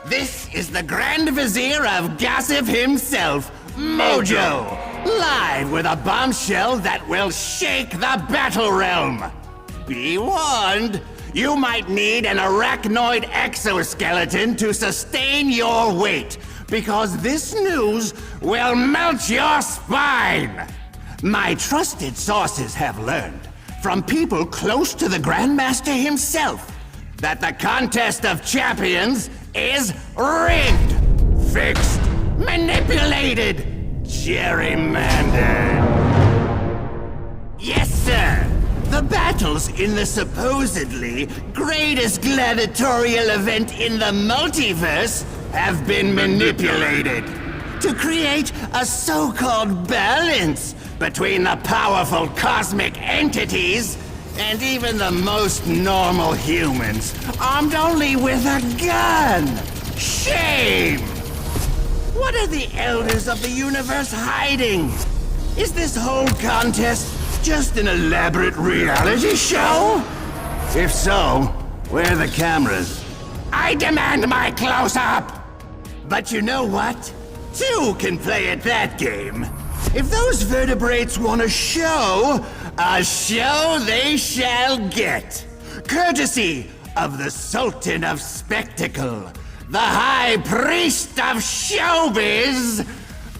This is the Grand Vizier of Gossip himself, Mojo, live with a bombshell that will shake the battle realm. Be warned, you might need an arachnoid exoskeleton to sustain your weight, because this news will melt your spine. My trusted sources have learned, from people close to the Grandmaster himself, that the contest of champions is rigged, fixed, manipulated, gerrymandered. Yes, sir. The battles in the supposedly greatest gladiatorial event in the multiverse have been manipulated to create a so-called balance between the powerful cosmic entities and even the most normal humans, armed only with a gun. Shame! What are the elders of the universe hiding? Is this whole contest just an elaborate reality show? If so, where are the cameras? I demand my close-up! But you know what? Two can play at that game. If those vertebrates want a show they shall get. Courtesy of the Sultan of Spectacle, the High Priest of Showbiz,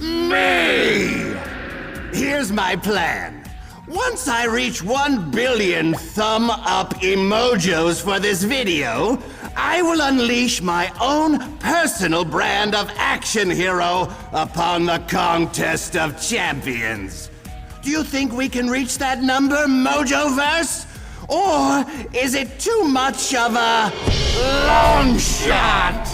me! Here's my plan. Once I reach 1 billion thumb-up emojis for this video, I will unleash my own personal brand of action hero upon the contest of champions. Do you think we can reach that number, Mojoverse? Or is it too much of a long shot?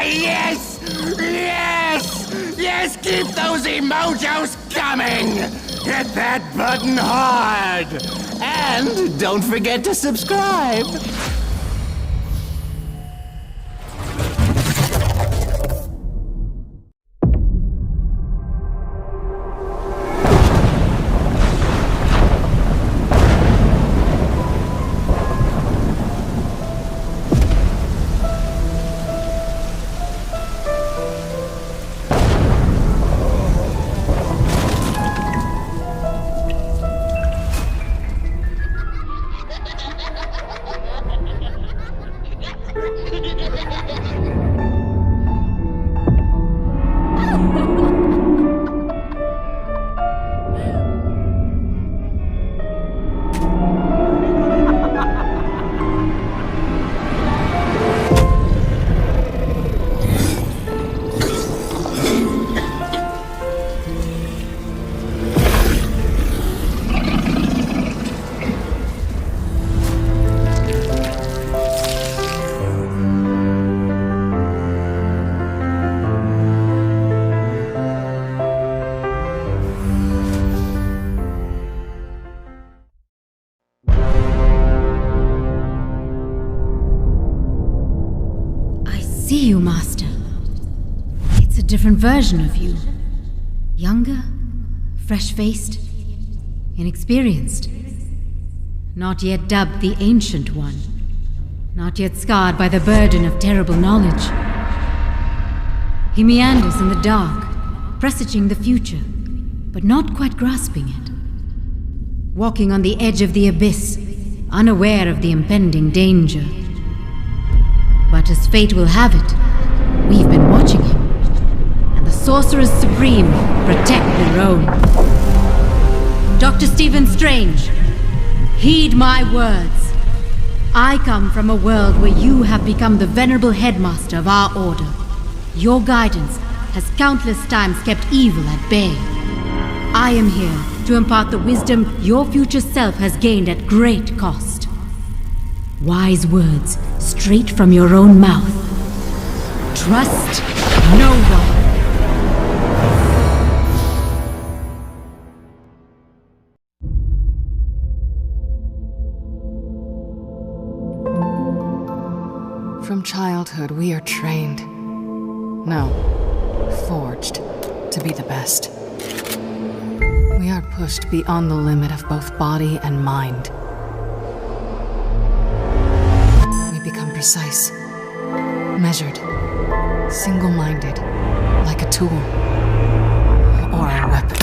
Yes! Yes! Yes, keep those emojis coming! Hit that button hard! And don't forget to subscribe! See you, Master. It's a different version of you. Younger, fresh-faced, inexperienced. Not yet dubbed the Ancient One. Not yet scarred by the burden of terrible knowledge. He meanders in the dark, presaging the future, but not quite grasping it. Walking on the edge of the abyss, unaware of the impending danger. But as fate will have it, we've been watching him, Sorcerers Supreme, protect their own. Dr. Stephen Strange, heed my words. I come from a world where you have become the venerable headmaster of our order. Your guidance has countless times kept evil at bay. I am here to impart the wisdom your future self has gained at great cost. Wise words straight from your own mouth. Trust no one. From childhood, we are trained. No, forged to be the best. We are pushed beyond the limit of both body and mind. We become precise, measured, single-minded, like a tool or a weapon.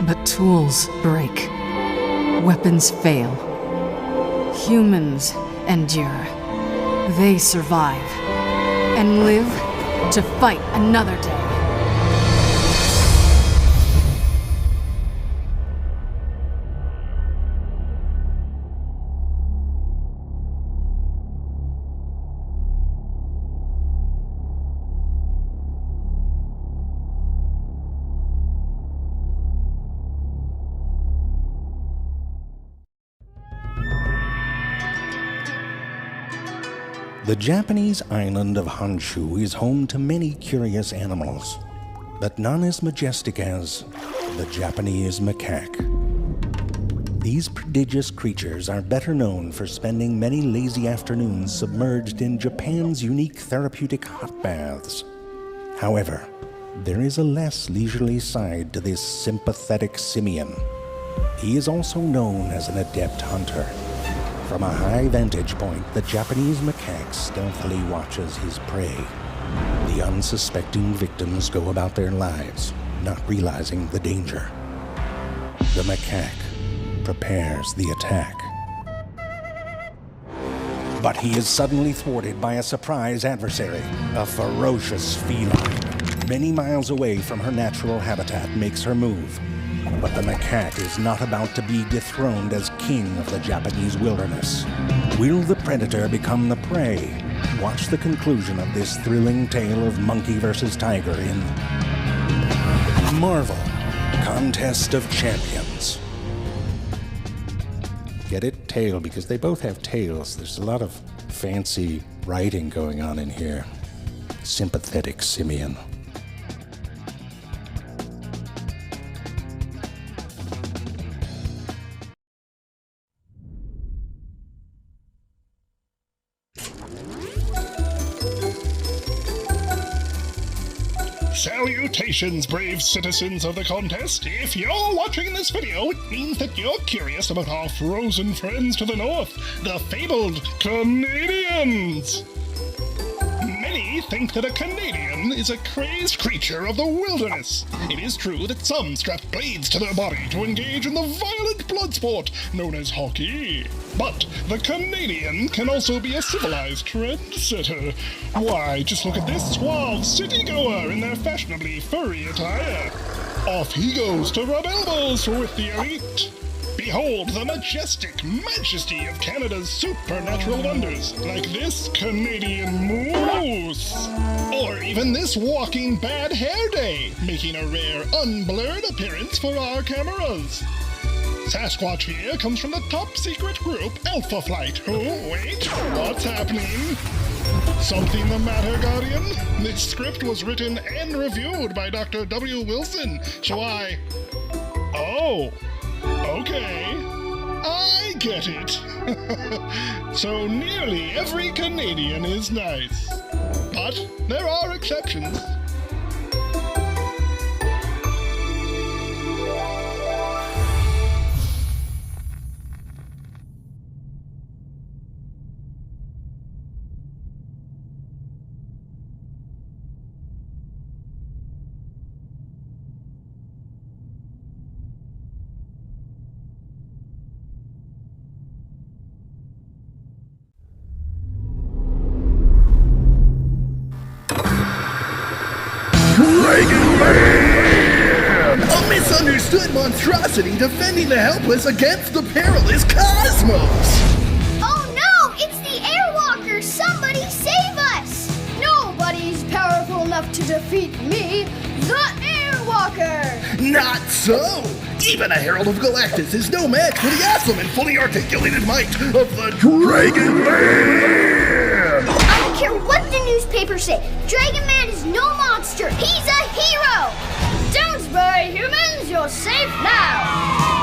But tools break. Weapons fail. Humans endure. They survive and live to fight another day. The Japanese island of Honshu is home to many curious animals, but none as majestic as the Japanese macaque. These prodigious creatures are better known for spending many lazy afternoons submerged in Japan's unique therapeutic hot baths. However, there is a less leisurely side to this sympathetic simian. He is also known as an adept hunter. From a high vantage point, the Japanese macaque stealthily watches his prey. The unsuspecting victims go about their lives, not realizing the danger. The macaque prepares the attack. But he is suddenly thwarted by a surprise adversary, a ferocious feline. Many miles away from her natural habitat makes her move. But the macaque is not about to be dethroned as king of the Japanese wilderness. Will the predator become the prey? Watch the conclusion of this thrilling tale of monkey versus tiger in Marvel Contest of Champions. Get it? Tail, because they both have tails. There's a lot of fancy writing going on in here. Sympathetic simian. Salutations, brave citizens of the contest. If you're watching this video, it means that you're curious about our frozen friends to the north, the fabled Canadians. Many think that a Canadian is a crazed creature of the wilderness. It is true that some strap blades to their body to engage in the violent blood sport known as hockey. But the Canadian can also be a civilized trendsetter. Why, just look at this suave city-goer in their fashionably furry attire. Off he goes to rub elbows with the elite. Behold the majestic majesty of Canada's supernatural wonders, like this Canadian moose. Or even this walking bad hair day, making a rare unblurred appearance for our cameras. Sasquatch here comes from the top-secret group Alpha Flight. Oh, wait, what's happening? Something the matter, Guardian? This script was written and reviewed by Dr. W. Wilson, so Oh, okay. I get it. So nearly every Canadian is nice. But there are exceptions. misunderstood monstrosity defending the helpless against the perilous cosmos! Oh no! It's the Airwalkers! Somebody save us! Nobody's powerful enough to defeat me, the Airwalker! Not so! Even a Herald of Galactus is no match for the awesome and fully articulated might of the Dragon Man! I don't care what the newspapers say. Dragon Man is no monster. He's a hero! Don't worry, humans. You're safe now.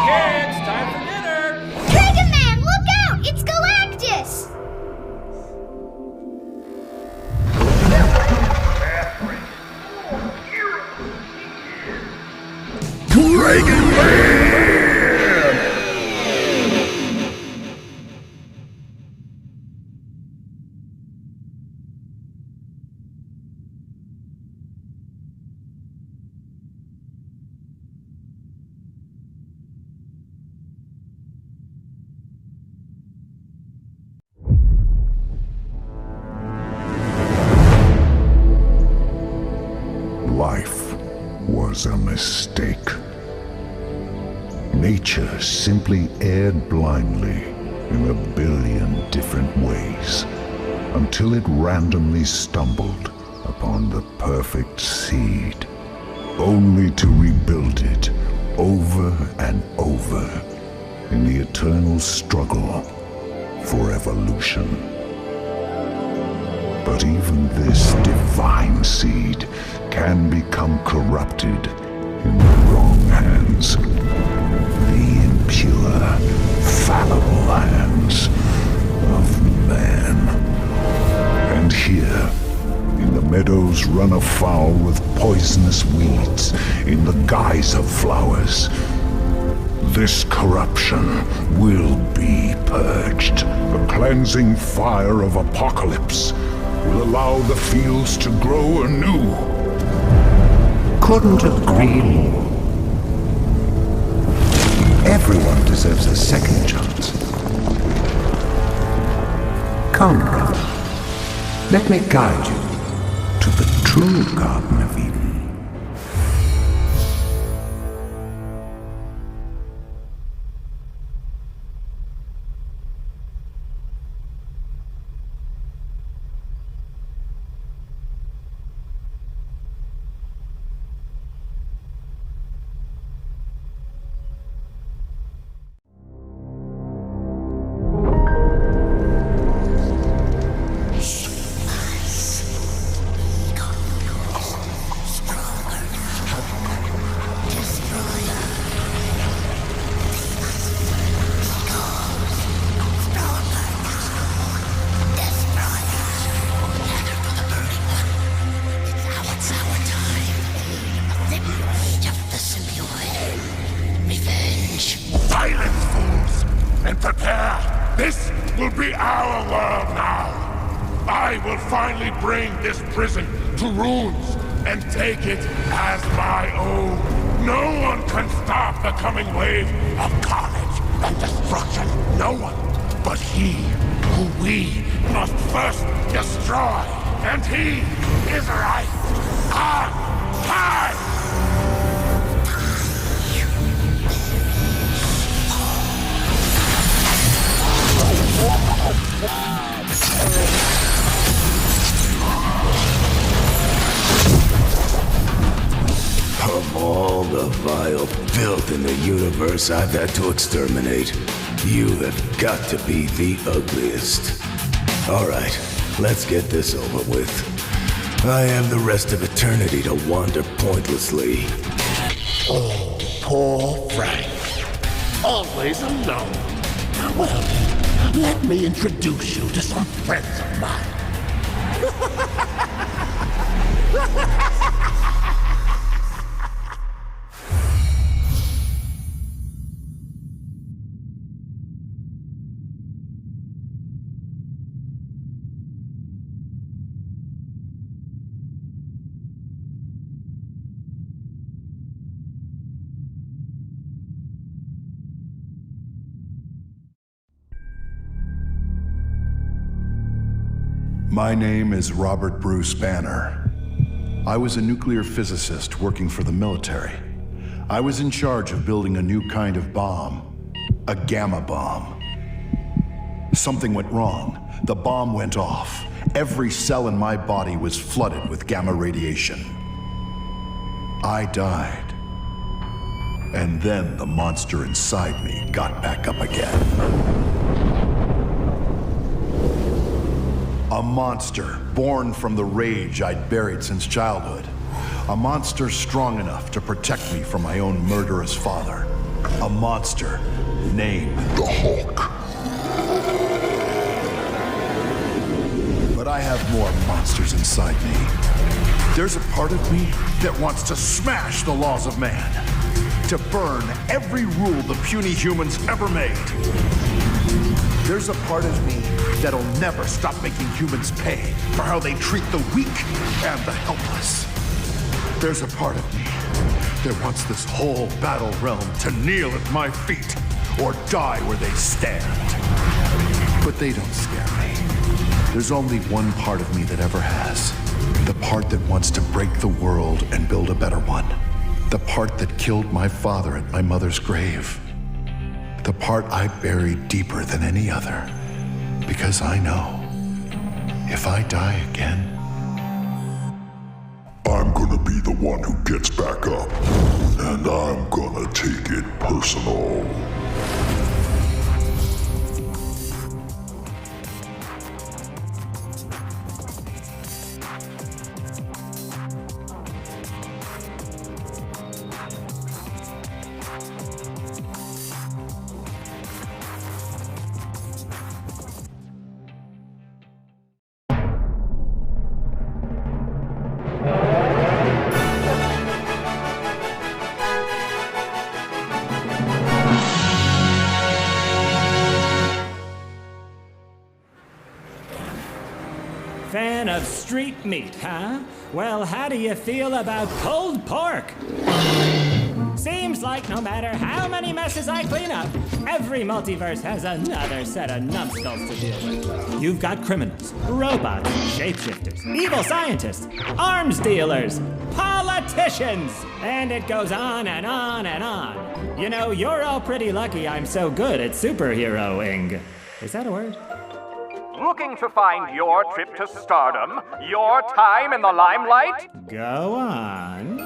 Kids, time for dinner! Dragon Man, look out! It's Galactus! Dragon Man! Life was a mistake. Nature simply erred blindly in a billion different ways until it randomly stumbled upon the perfect seed, only to rebuild it over and over in the eternal struggle for evolution. But even this divine seed can become corrupted in the wrong hands. The impure, fallible hands of man. And here, in the meadows run afoul with poisonous weeds in the guise of flowers, this corruption will be purged. The cleansing fire of apocalypse will allow the fields to grow anew. Couldn't agree more. Everyone deserves a second chance. Come, brother. Let me guide you to the true Garden of Eden. This will be our world now. I will finally bring this prison to ruins and take it as my own. No one can stop the coming wave of carnage and destruction. No one but he who we must first destroy. And he is right on time. Of all the vile filth in the universe I've had to exterminate, you have got to be the ugliest. Alright, let's get this over with. I have the rest of eternity to wander pointlessly. Oh, poor Frank. Always alone. Well, let me introduce you to some friends of mine. My name is Robert Bruce Banner. I was a nuclear physicist working for the military. I was in charge of building a new kind of bomb. A gamma bomb. Something went wrong. The bomb went off. Every cell in my body was flooded with gamma radiation. I died. And then the monster inside me got back up again. A monster born from the rage I'd buried since childhood. A monster strong enough to protect me from my own murderous father. A monster named the Hulk. But I have more monsters inside me. There's a part of me that wants to smash the laws of man. To burn every rule the puny humans ever made. There's a part of me that'll never stop making humans pay for how they treat the weak and the helpless. There's a part of me that wants this whole battle realm to kneel at my feet or die where they stand. But they don't scare me. There's only one part of me that ever has. The part that wants to break the world and build a better one. The part that killed my father at my mother's grave. The part I buried deeper than any other. Because I know, if I die again, I'm gonna be the one who gets back up. And I'm gonna take it personal. Fan of street meat, huh? Well, how do you feel about pulled pork? Seems like no matter how many messes I clean up, every multiverse has another set of numbskulls to deal with. You've got criminals, robots, shapeshifters, evil scientists, arms dealers, politicians, and it goes on and on and on. You know, you're all pretty lucky I'm so good at superheroing. Is that a word? Looking to find your trip to stardom? Your time in the limelight? Go on.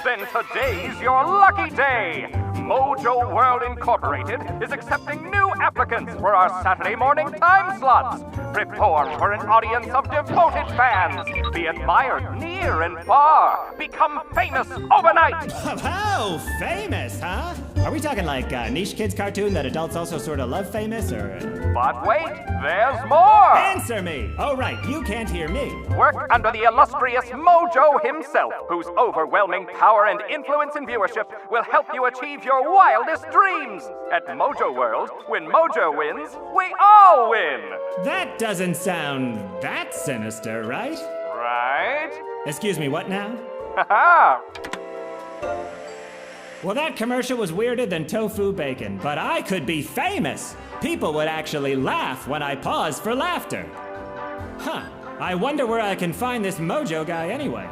Then today's your lucky day! Mojo World Incorporated is accepting new applicants for our Saturday morning time slots. Perform for an audience of devoted fans. Be admired near and far. Become famous overnight. Oh, famous, huh? Are we talking like a niche kids cartoon that adults also sort of love famous, or? But wait, there's more! Answer me! Oh, right, you can't hear me. Work under the illustrious Mojo himself, whose overwhelming power and influence in viewership will help you achieve your wildest dreams. At Mojo World, when Mojo wins, we all win! That doesn't sound that sinister, right? Right? Excuse me, what now? Haha! Well, that commercial was weirder than tofu bacon, but I could be famous. People would actually laugh when I paused for laughter. Huh, I wonder where I can find this Mojo guy anyway.